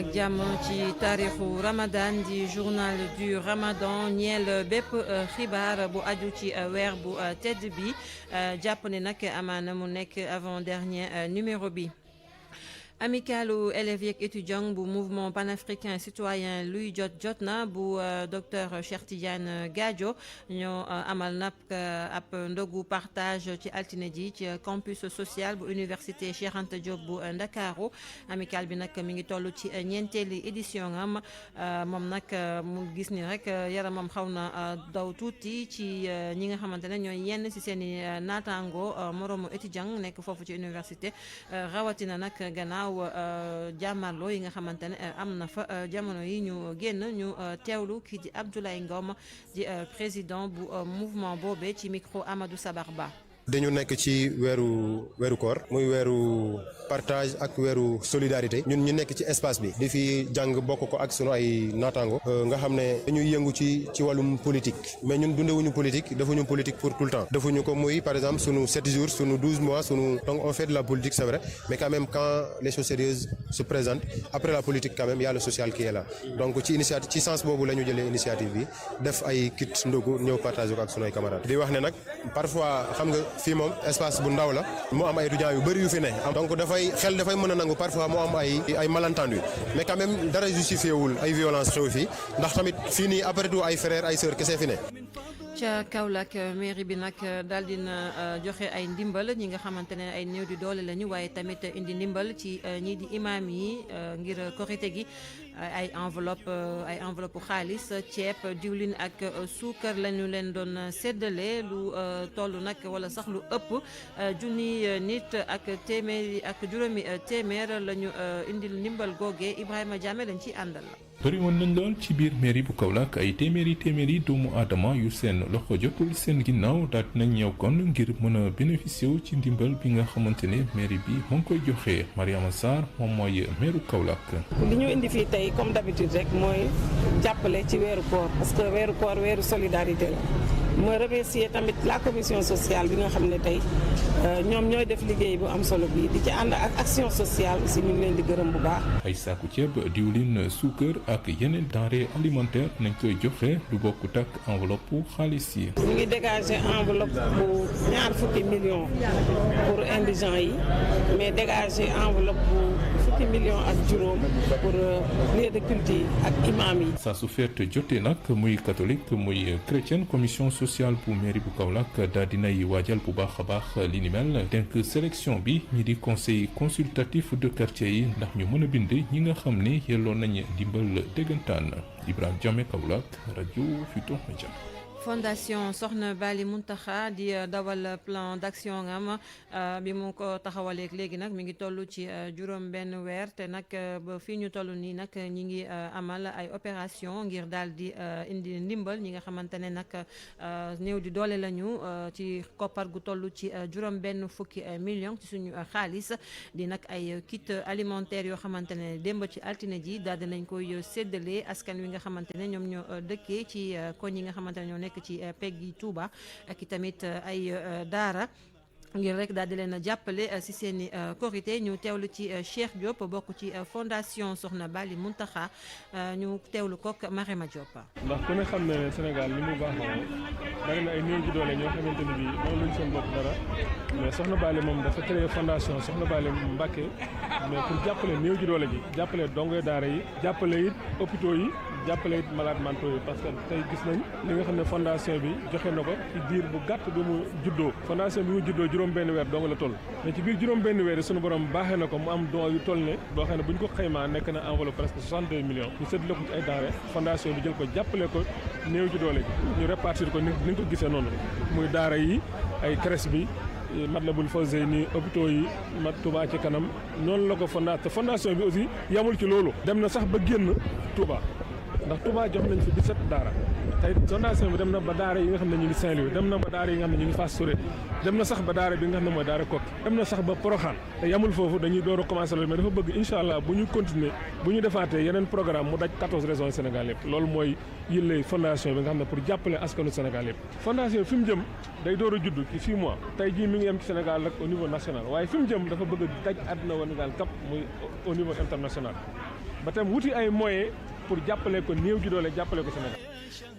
ak jàmm ci taarixu Ramadan di journal du Ramadan ñeel bépp xibaar bu aju ci weer bu tedd bi jàpp ne nag amaana mu nekk avant dernier numéro bi. Amicalu élèves yeeg étudiants bu mouvement panafricain citoyen luy jot na bu docteur Cheikh Tidiane Gadio ñoo amal nag ab ndogu partage ci altine ji ci campus social bu université Cheikh Anta Diop bu Ndakaaru amical bi nag mi ngi toll ci ñeenteeli édition am moom nag mu gis ni rek yaramam xaw na daw tuuti ci ñi nga xamante ne ñooy yenn ci seen i naataango moroomu étudiant nekk foofu ci université rawatina nag gannaaw jàmmarloo yi nga xamante ne am na fa jamono yi ñu génn ñu teewlu kii di Abdoulaye Ngom di président bu mouvement boobee ci micro Amadou Sabar Ba. dañu nekk ci weeru koor muy weeru partage ak weeru solidarité ñun ñu nekk ci espace bi di fi jàng bokk ko ak sunu ay naataango nga xam ne dañuy yëngu ci wàllum politique mais ñun dundewuñu politique defuñu politique pour tout le temps defuñu ko muy par exemple sunu 7 jours sunu 12 mois donc on fait de la politique c'est vrai mais quand même quand les choses sérieuses se présentent après la politique quand même y a le social qui est là donc ci sens boobu la ñu jëlee initiative bi def ay kit ndogu ñëw partager ko ak sunu ay camarades di wax ne nag parfois xam nga fii moom espace bu ndaw la mu am ay étudiants yu bëri yu fi ne donc dafay mën a nangu parfois mu am ay malentendu mais quand même dara justifié wul ay violence xew fii ndax tamit fii nii après tout ay frères ay sœurs kese fi ne. ca Kaolack mairie bi nag daal dina joxe ay ndimbal ñi nga xamante ne ay néew di doole lañu waaye tamit indi ndimbal ci ñii di imam yi ngir korite gi ay enveloppe xaalis ceeb diwlin ak suukar lañu leen doon séddale lu toll nag wala sax lu ëpp junni nit ak juróomi téeméer lañu indil ndimbal googee Ibrahima Diame lañ ci àndal. bëri woon nañ lool ci biir mairie bu Kaolack ay téeméeri doomu aadama yu seen loxo jotul seen ginnaaw daal nañ ñëw kon ngir mën a bénéficier wu ci ndimbal bi nga xamante ne mairie bi mu ngi koy joxe Mariama Sarr moom mooy maire Kaolack. li ñu indi fii tey comme d'habitude rek mooy jàppale ci weeru koor parce que weeru koor weeru solidarité la mooy remercier tamit la commission sociale bi nga xam ne tey ñoom ñooy def liggéey bu am solo bi di ci ànd ak action sociale aussi ñu ngi leen di gërëm bu baax. ay saaku ceeb diwlin suukar ak yeneen denrées alimentaires nañ koy joxe lu bokkut ak enveloppe xaalis yi. ñu ngi dégager enveloppe bu $20 millions pour indigents yi mais dégager enveloppe bu $10 millions ak juróom pour lieu de culte yi ak imam yi. saa su feet jotee nag muy catholique muy chrétienne commission sociale bu mairie bu Kaolack daal dinay waajal bu baax a baax li ni mel denk sélection bi ñi di conseil consultatif de quartier yi ndax ñu mën a bind ñi nga xam ne yelloo nañ dimbal déggantaan Ibrahima Diame Kaolack rajo Futurs Médias. Fondation Soxna Bali Muntaxa di dawal plan d'action am bi mu ko taxawalee léegi nag mi ngi toll ci juróom benn weer te nag ba fii ñu toll nii nag ñi ngi amal ay opération ngir daal di indi ndimbal ñi nga xamante ne nag néew di doole lañu ci koppar gu toll ci juróom benn fukki millions ci suñu xaalis di nag ay kit alimentaire yoo xamante ne démb ci altine ji daal dinañ koy séddale askan wi nga xamante ne ñoom ñoo dëkkee ci koñ yi nga xamante ne ñoo nekk ci peggi Touba ak i tamit ay daara ngir rek daal di leen jàppale si seen i korité ñu teewlu ci Cheikh Diop bokk ci fondation Soxna Bali Muntaxa ñu teewlu kook Marema Diop. ndax ku ne xam ne Sénégal li mu baaxoo bari na ay néew ji doole ñoo xamante ni bii moom luñ seen bopp dara mais Soxna Bali moom dafa créé fondation Soxna Bali Mbacké mais pour jàppale néew ji doole ji jàppale dongoy daara yi jàppale it hôpitaux yi jàppale it malades mentaux yi parce que tey gis nañ li nga xam ne fondation bi joxe na ko ci diir bu gàtt bi mu juddoo fondation bi mu juddoo juróom benn weer dong la toll mais ci biir juróom benn weer yi sunu borom baaxee na ko mu am don yu toll ne boo xam ne bu ñu ko xaymaa nekk na enveloppe presque 62 millions ñu séddale ko ci ay denrées fondation bi jël ko jàppale ko néew ji doole ji ñu répartir ko ni nga ko gisee noonu muy daara yi ay crèche bi Matlaboul Fawzeyni hôpitaux yi Touba ci kanam noonu la ko fondation bi aussi yamul ci loolu dem na sax ba génn Touba ndax Touba jox nañ fi 17 daara tey fondation bi dem na ba daara yi nga xam ne ñu ngi Saint-Louis dem na ba daara yi nga xam ne ñu ngi Fass Touré dem na sax ba daara bi nga xam ne mooy daara Kokki dem na sax ba Porokhane te yamul foofu dañuy door a commencé loolu mais dafa bëgg incha allah bu ñu continuer bu ñu defaatee yeneen programme mu daj 14 régions Sénégal yëpp loolu mooy yële fondation bi nga xam ne pour jàppale askanu Sénégal yëpp fondation bi fi mu jëm day door a judd ci 6 mois tey jii mi ngi yem ci Sénégal rek au niveau national waaye fi mu jëm dafa bëgg daj àdduna Sénégal kap muy au niveau international ba tam wuti ay moyens pour jàppale ko néew ji doole jàppale ko Sénégal.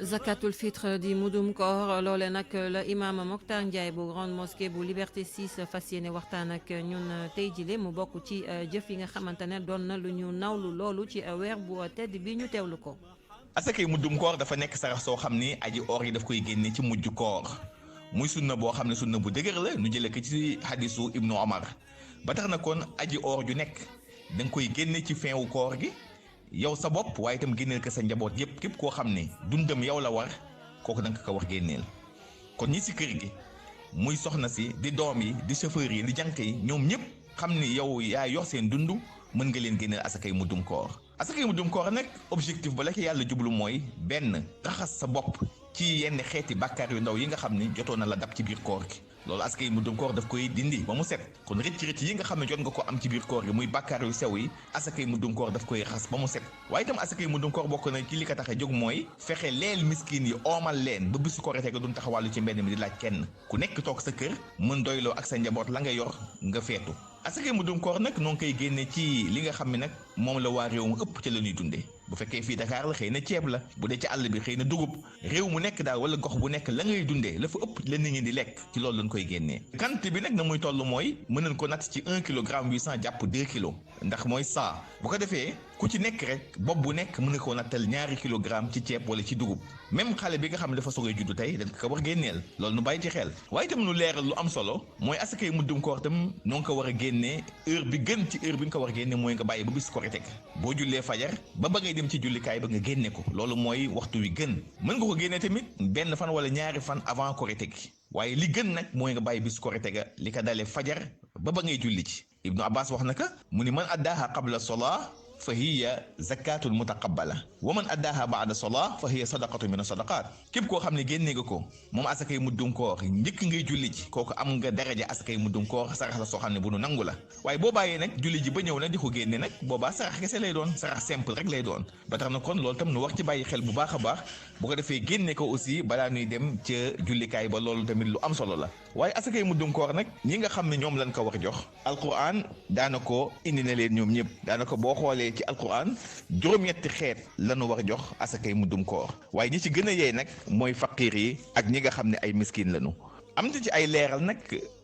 Zakatul fitre di mudum koor loole nag la imaam Mokhtar Ndiaye bu grande mosquée bu Liberté 6 fas yéene waxtaan ak ñun tey jile mu bokk ci jëf yi nga xamante ne doon na lu ñu nawlu loolu ci weer bu tedd bi ñu teewlu ko. asakay muddum koor dafa nekk sarax soo xam ni aji or yi daf koy génne ci mujj koor muy sunna boo xam ne sunna bu dëgër la nu jëlee ko ci hadisu Ibnu Omar ba tax na kon aji or ju nekk da nga koy génne ci fin wu koor gi yow sa bopp waaye itam génneel ko sa njaboot yépp képp koo xam ne dundam yow la war kooku da nga ko war génneel kon ñi si kër gi muy soxna si di doom yi di chauffeur yi di jànk yi ñoom ñëpp xam ni yow yaa yor seen dund mën nga leen génneel asakay muddum koor asakay muddum koor nag objectif ba la ko yàlla jublu mooy benn raxas sa bopp ci yenn xeeti bàkkaar yu ndaw yi nga xam ni jotoon na la dab ci biir koor gi loolu asakay muddum koor daf koy dindi ba mu set kon rëcc yi nga xam ne jot nga ko am ci biir koor gi muy bàkkaar yu sew yi asakay muddum koor daf koy raxas ba mu set waaye itam asakay muddum koor bokk na ci li ko tax a jóg mooy fexe leel miskin yi oomal leen ba bisu korite ga duñ taxawàllu ci mbedd mi di laaj kenn ku nekk toog sa kër mën doyloo ak sa njaboot la nga yor nga feetu asakay muddum koor nag noo ngi koy génne ci li nga xam ne nag moom la waa réew mu ëpp ca la ñuy dundee bu fekkee fii Dakar la xëy na ceeb la bu dee ci àll bi xëy na dugub réew mu nekk daal wala gox bu nekk la ngay dundee la fa ëpp la nit ñi di lekk ci loolu lañ koy génnee quantité bi nag na muy toll mooy mën nañ ko natt ci 1 kilogramme 800 jàpp 2 kilos ndax mooy 100 bu ko defee ku ci nekk rek bopp bu nekk mën nga koo nattal 2 kilogramme ci ceeb wala ci dugub même xale bi nga xam ne dafa soogay juddu tey dañ ko war génneel loolu nu bàyyi ci xel waaye itam nu leeral lu am solo mooy asakay muddum koor itam noo ngi ko war a génnee heure bi gën ci heure bi nga ko war a génne mooy nga bàyyi ba bis korite boo jullee fajar ba ngay dem ci jullikaay ba nga génne ko loolu mooy waxtu wi gën mën nga ko génne tamit benn fan wala ñaari fan avant korite gi waaye li gën nag mooy nga bàyyi bis korite ga li ko dalee fajar ba ngay julli ci Ibnu Abbas wax na ka mu ni man addaaha qabla solaa fa hiya zakatul mutaqabbala wa man addaaha baada solaa fa hiya sadaqatu min sadaqaat képp koo xam ne génne nga ko moom asakay muddum koor njëkk ngay julli ji kooku am nga daraja asakay muddum koor sarax la soo xam ne bu nu nangu la waaye boo bàyyee nag julli ji ba ñëw na di ko génne nag boobaa sarax kese lay doon sarax simple rek lay doon ba tax na kon loolu tam nu war ci bàyyi xel bu baax a baax bu ko defee génne ko aussi balaa ñuy dem ca jullikaay ba loolu tamit lu am solo la waaye asakay muddum koor nag ñi nga xam ne ñoom lañ ko war jox alquran daana ko indi na leen ñoom ñëpp daana ko boo xoolee ci alquran juróom-ñetti xeet lañu war jox asakay muddum koor waaye ñi ci gën a yey nag mooy faqiir yi ak ñi nga xam ne ay miskin lañu am na ci ay leeral nag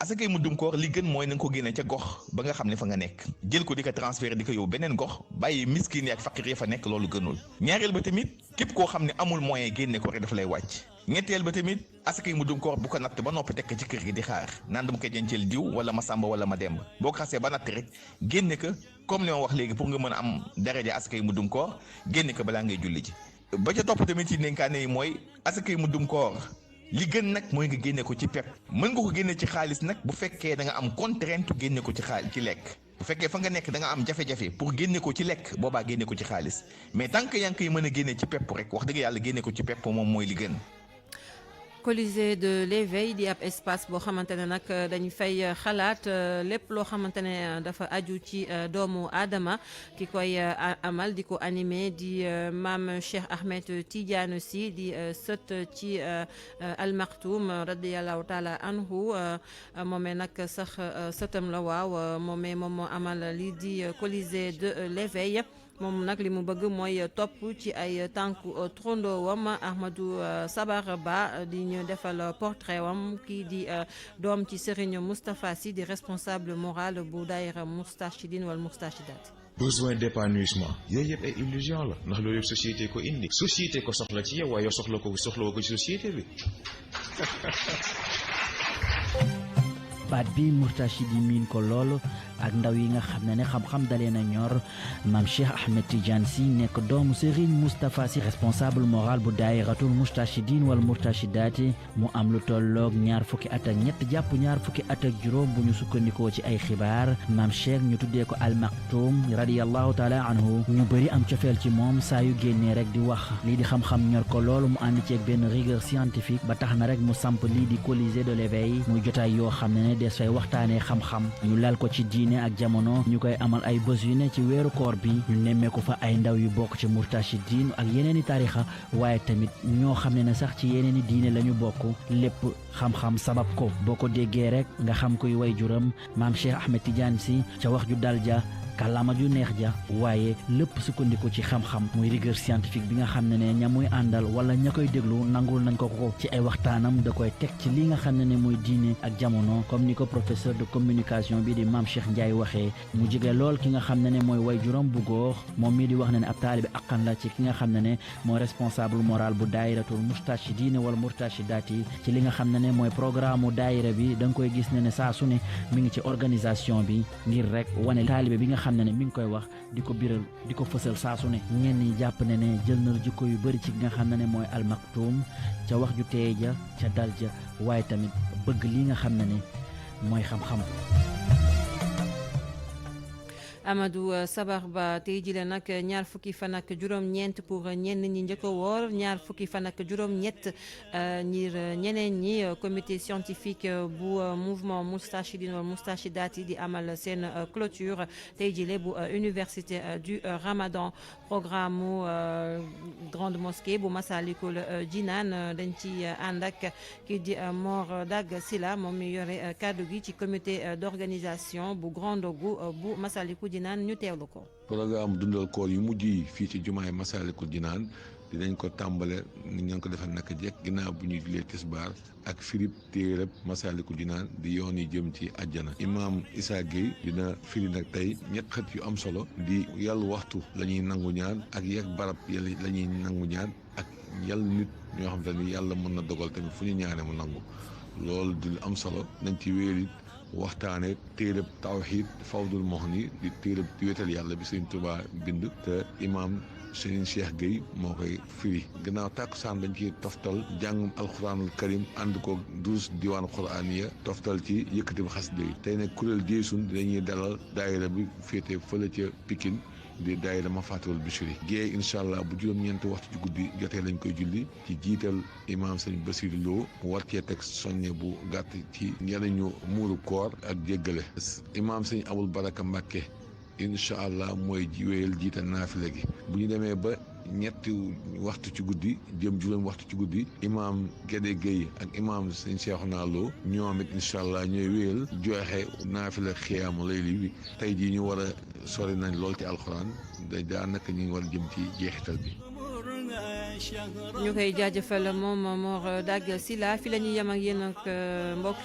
asakay muddum koor li gën mooy na nga ko génne ca gox ba nga xam ne fa nga nekk jël ko di ko transféré di ko yóbbu beneen gox bàyyi miskin yi ak faqiir yi fa nekk loolu gënul ñaareel ba tamit képp koo xam ne amul moyen génne ko rek dafa lay wàcc ñetteel ba tamit asakay muddum koor bu ko natt ba noppi tekk ci kër gi di xaar naan dama koy denceel diw wala ma sàmba wala ma demb boo ko xasee ba natt rek génne ko comme li ma wax léegi pour nga mën a am daraja asakay muddum koor génne ko balaa ngay julli ji ba ca topp tamit ci ndénkaane yi mooy asakay muddum koor li gën nag mooy nga génne ko ci pepp mën nga ko génne ci xaalis nag bu fekkee da nga am contrainte génne ko ci ci lekk bu fekkee fa nga nekk da nga am jafe-jafe pour génne ko ci lekk boobaa génne ko ci xaalis mais tant que yaa ngi koy mën a génne ci pepp rek wax dëgg yàlla génne ko ci pepp moom mooy li gën. Colisée de l'éveil di ab espace boo xamante ne nag dañu fay xalaat lépp loo xamante ne dafa aju ci doomu aadama ki koy amal di ko animé di maam Cheikh Ahmed Tidiane Sy di sët ci Al Maktoum radiyallahu taala anhu moomee nag sax sëtam la waaw moomee moom moo amal lii di Colisée de l'éveil moom nag li mu bëgg mooy topp ci ay tànku trondoowam Ahmadou Sabar Ba di ñu defal portrait wam kii di doom ci Serigne Moustapha Sy di responsable moral bu daayira Moustachidine wala Moustachidat. besoin d'épanouissement yooyu yëpp ay illusion la ndax loolu yëpp société ko indi société ko soxla ci yow waaye yow soxla ko ci société bi. baat bi Moustachidi miin ko lool ak ndaw yi nga xam ne xam-xam dalee na ñor maam Cheikh Ahmed Tidiane Sy nekk doomu Serigne Moustapha Sy responsable moral bu daayiratul Moustachidine wala Moustarchidaati mu am lu tolloog 20 at ak ñett jàpp 20 at ak juróom bu ñu sukkandikoo ci ay xibaar maam Cheikh ñu tuddee ko Al Maktoum radiyallahu taala anhu ñu bëri am cofeel ci moom saa yu génnee rek di wax lii di xam-xam ñor ko loolu mu ànd ceeg benn rigueur scientifique ba tax na rek mu samp lii di Colisée de l'éveil muy jotaay yoo xam ne des fay waxtaanee xam-xam ñu lal ko ci diine ak jamono ñu koy amal ay bés yu ne ci weeru koor bi ñu nemmeeku fa ay ndaw yu bokk ci Moustarchidine ak yeneen i tarixa waaye tamit ñoo xam ne sax ci yeneen i diine la ñu bokk lépp xam-xam sabab ko boo ko déggee rek nga xam koy way juram maam Cheikh Ahmed Tidiane Sy ca wax ju dal ja kàllaama ju neex ja waaye lépp sukkandiku ci xam-xam muy rigueur scientifique bi nga xam ne ña muy àndal wala ña koy déglu nangul nañ ko ci ay waxtaanam da koy teg ci li nga xam ne mooy diine ak jamono comme ni ko professeur de communication bi di Mame Cheikh Ndiaye waxee mu jege lool ki nga xam ne mooy way juróom bu góor moom mii di wax ne ab taalibe akkan la ci ki nga xam ne mooy responsable moral bu daayiratul murtachidine wala murtachidaati ci li nga xam ne mooy programme daayira bi da nga koy gis ne saa su ne mi ngi ci organisation bi ngir rek wane taalibe bi nga xam ne mi ngi koy wax di ko biral di ko fësal saa su ne ñenn ñi jàpp ne jël na jikko yu bëri ci ki nga xam ne mooy almaktum ca wax ju teey ja ca dal ja waaye tamit bëgg li nga xam ne mooy xam-xam. Amadou Sabar Ba tey jii la nag ñaar fukki fan ak juróom-ñeent pour ñenn ñi njëkk a woor ñaar fukki fan ak juróom-ñett ngir ñeneen ñi comité scientifique bu mouvement Moustachidine wala Moustachidati di amal seen clôture tey jii bu université du Ramadan programme mu grande mosquée bu Massalikul Jinaan dañ ci ànd ak kii di Mor Dag Sila moom mi yore kaddu gi ci comité d'organisation bu grande gu bu Massalikul Jinaan ñu teewlu ko. programme dundal koor yu mujj yi fii ci jumaay Massalikul Jinaan dinañ ko tàmbale ni ngeen ko defee naka jekk ginnaaw bu ñuy julee tisbaar ak firib téereb Massalikul Jinaan di yoon yi jëm ci àjjana. Imaam Issa Gueye dina firi nag tey ñett xët yu am solo di yàlla waxtu la ñuy nangu ñaan ak yeeg barab yàlla la ñuy nangu ñaan ak yàlla nit ñoo xam te ni yàlla mën na dogal tamit fu ñu ñaane mu nangu loolu di am solo nañ ci wéerit waxtaane téereb tawxiid Fawdul Mughni di téereb di wéetal yàlla bi Sëriñ Tuubaa bind te imaam Serigne Cheikh Gueye moo koy firi gannaaw tàkkusaan dañ ci toftal jàngum alxuraanul karim ànd ko 12 diwaan quraaniya toftal ci yëkkati xasida yi tey nag kuréel Jeysun dañuy dalal daayira bi féete fële ca Pikine di daayira Mafatihul Bichri géey incha allah bu juróom-ñeenti waxtu ci guddi jotee lañ koy julli ci jiital imaam sëñ Basiru Lo mu war cee teg soññe bu gàtt ci njëriñu muuru koor ak jéggale imaam sëñ Abul Baraka Mbàkke incha allah mooy wéyal jiite naafila gi bu ñu demee ba ñetti waxtu ci guddi jëm juróom waxtu ci guddi imaam Gédé Gueye ak imaam sëñ Cheikhouna Lo ñoom it incha allah ñooy wéyal joxe naafila xiyaamu layli bi tey jii ñu war a sori nañ lool ci alxuraan daanaka ñu ngi war a jëm ci jeexital bi. ñu koy jaajëfal moom Mor Dag Sila fi la ñuy yem ak yéen ak mbokk